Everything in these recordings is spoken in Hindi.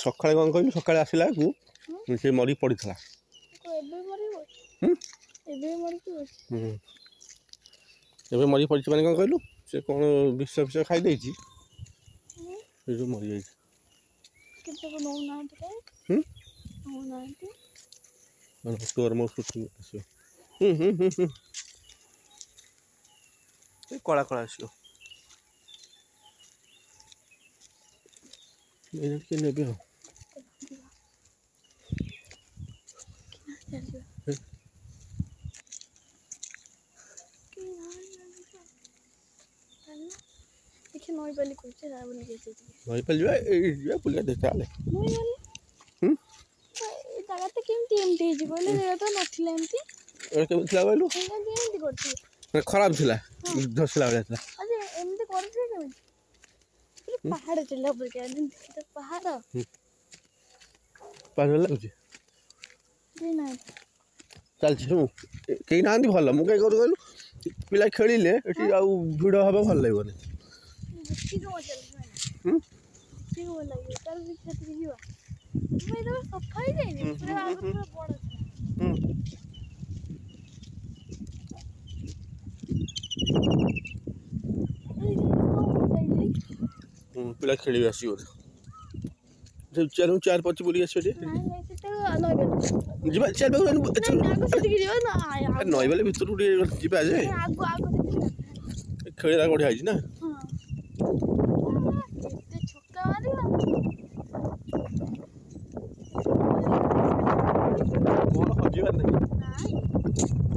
सकाळे कौन कहलु सकाळे आसला को से मरी पड़ी था एबे मरी पड़ी माने कौन कहलु से कौन विष विष खाई देछि जो मरी जाई तोर मो सुटी आसो कला कला आसो के नेबे हो देखि नई बाली कोचे जा बोली के नई बाली ए पुलिया दे चाले नई बाली ए जगह तो केमती एमती जी बोले जगह तो नथिला एमती ए केमती थिला बोलू केमती करती खराब थिला धसला वाला थिला अरे एमती करती केमती पहाड़ चला ऊपर के तो पहाड़ पहाड़ लागुची दे ना चल छु केही नांदी भल मु कई करू कहलु पिला खेलिले एठी आ भिड हबा भल लागबनी ठीक हो चल ठीक हो लगे चल भी खेत के जीवा मैं तो सफाई नहीं पूरा आगे पूरा बड़ पिला खेली आसी और जब चलू 4-5 बोली आसी रे नहीं तो नई बाली जीवा चल बे आगो से जीवा ना नई बाली भितर उडी जीवा जे आगो आगो खेला कोठी आइज ना हां ते छक्का मारिला कोन हजीवा नहीं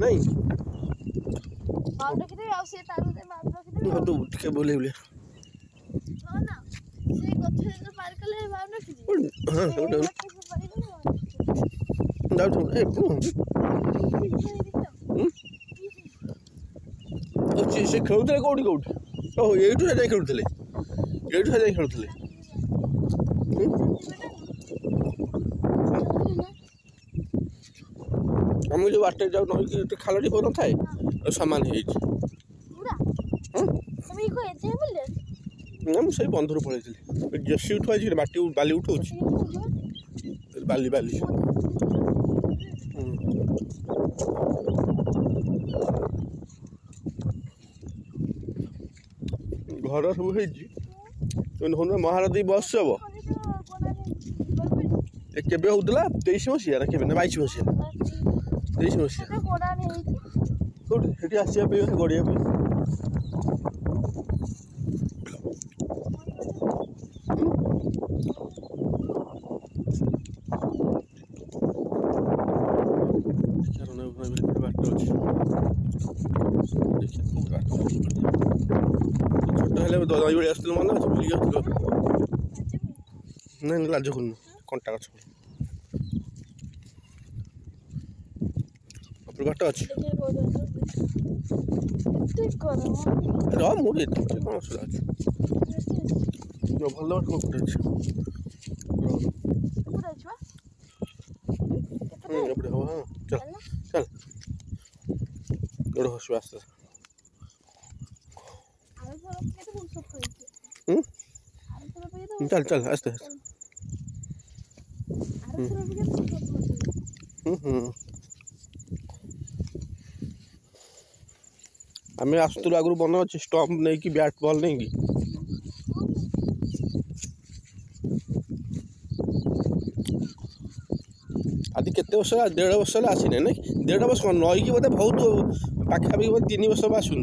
नहीं बाप रखिते आ से तारू दे बाप रखिते तो के बोले बोले हां ना से गथे जो पार कले बाप रखिते हां ओडे दाउ तो ए से खेलुले कोठी कोठी ओ एठु जाय खेलुले एठु जाय खेलुले हम जो बाटे जाऊ नई खालटी पर न थाए सामान हे पूरा तुम को एते बोले ना मु सही बंधुर पळेइली जेसी उठवा जी माटी बाली उठौची बाली बाली घर सब हेजी महारती बस सब केबे होउतला 23 मसिया ना केबे ना 22 मसिया 23 मसिया कोठी हेटी आसिया पे गड़िया पे दही बड़ी आस मन अच्छे बुलिक नहीं लाज कर कंटा गच घाट अच्छे मुझे कौन असुविधा अच्छे भल कटे अच्छे हाँ चल चल गोड़ हसु आस्ते चल चल आस्ते आम आसुलु आगु बन अच्छे स्टम्प नहीं कि बैट बॉल नहीं कि आदि केते वर्ष 1.5 वर्ष आसीने ना 1.5 वर्ष नई कि बोधे बहुत पाखापाखि 3 वर्ष आसुन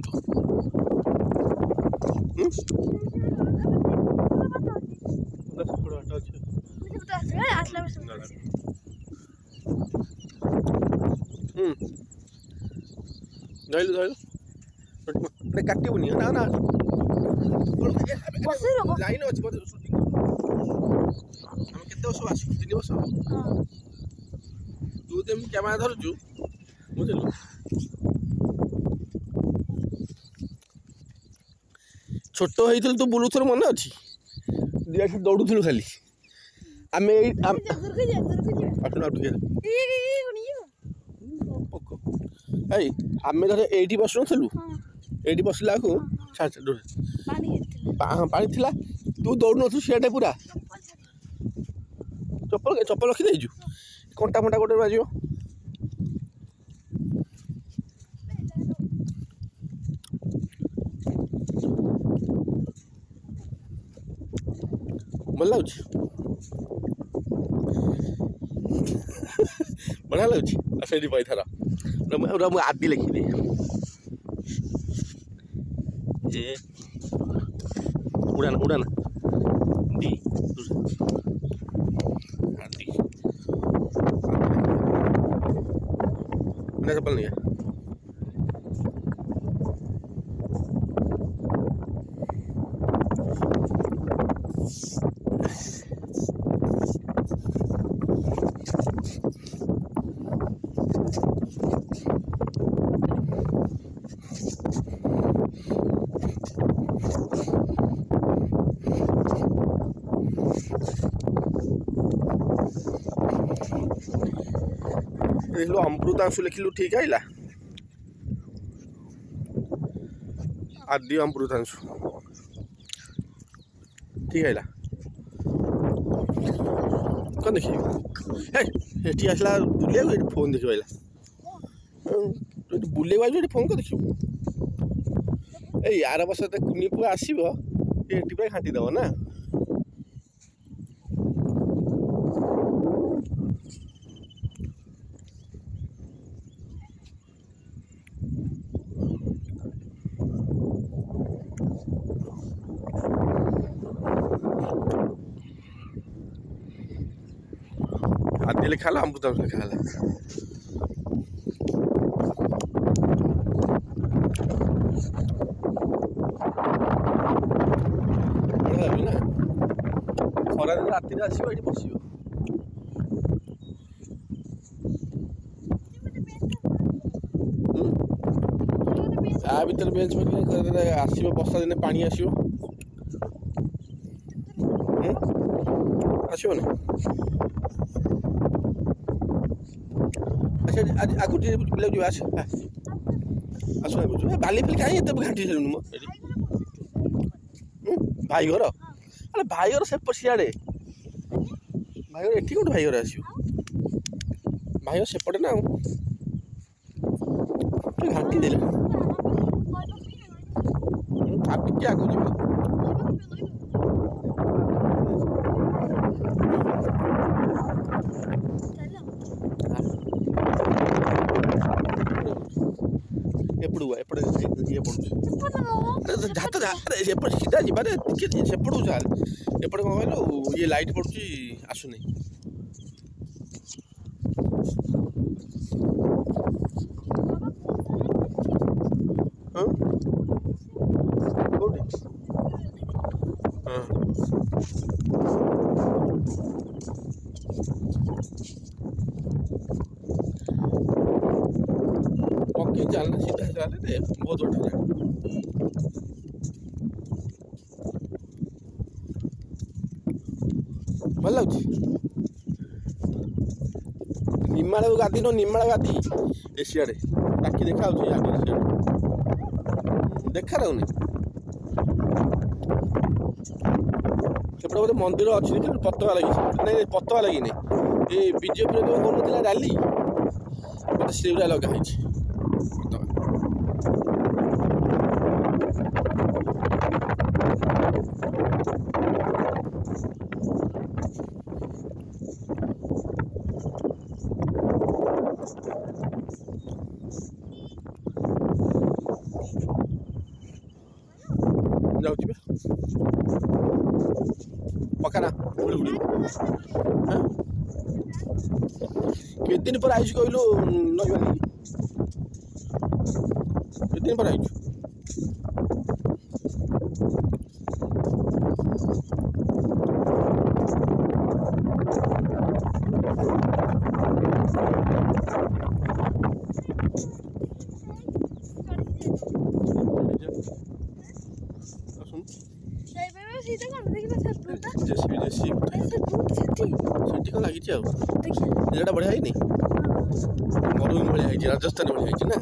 धैलु धैलु काटबनी ना ना लाइन अच्छे शूटिंग आम केते वर्ष आसु 3 वर्ष तू तो कैमेरा धरचु बुझलु छोट होइथिल तू बुलुथर मन अछि दिया दौड़ुथलु खाली आमे आमे धर एठी बस नथलु एठी बसला को छाछ पानी थिला तू दौड़ नथु सेटे पूरा चप्पल रखी देजु कंटा फंटा गोटे बाजो भल लगुच बढ़िया लगुच से पैथर मुझे आदि लिखिदी जे उड़ाना उड़ाना दी आदि चप्पल नहीं है देख लो अमृतांशु लिखिलु ठीक है आदि अमृतांशु ठीक है कौन देखिए आसला बुले फोन देख बुले फोन को देखिए यार बस कुनी पुआ आसो ये घाटी दब ना आदि लिखा अमृतांशु लिखा ना खरा दिन राति आसो ये बस आ भर बेंच आसो बर्षा दिन पानी आसो आसो ना अच्छा आगु बुला जो आस आस बाली फिल कहीं घाटी सारूँ भाई घर अरे भाई घर से सियाड़े भाई घर एटी कौट भाई घर आस भाई घर सेपटे ना घाटी दे क्या आगु जी एपड़ू एपड़े ये पड़ू जाता जा सीधा जीवार सेपड़ू चाल एपटे कौन कहल ये लाइट पड़ुची आसुनी पक्की चलना सीधा चले बहुत बड़ा भल लगुच निमाड़ गादी न निमाड़ गादी एसियाड़े टाकी देखा देखा रही सेपटे गोटे मंदिर अच्छी पताका लगी नहीं पताका लगी नहीं ये बीजेपी कौन रैली मतलब से लगा जाऊँ पकाना के दिन पर आइस कहलु नईवाली के दिन पर आइस लगी जगह बढ़िया है मरुभूमि भाई है राजस्थान भाई है ना।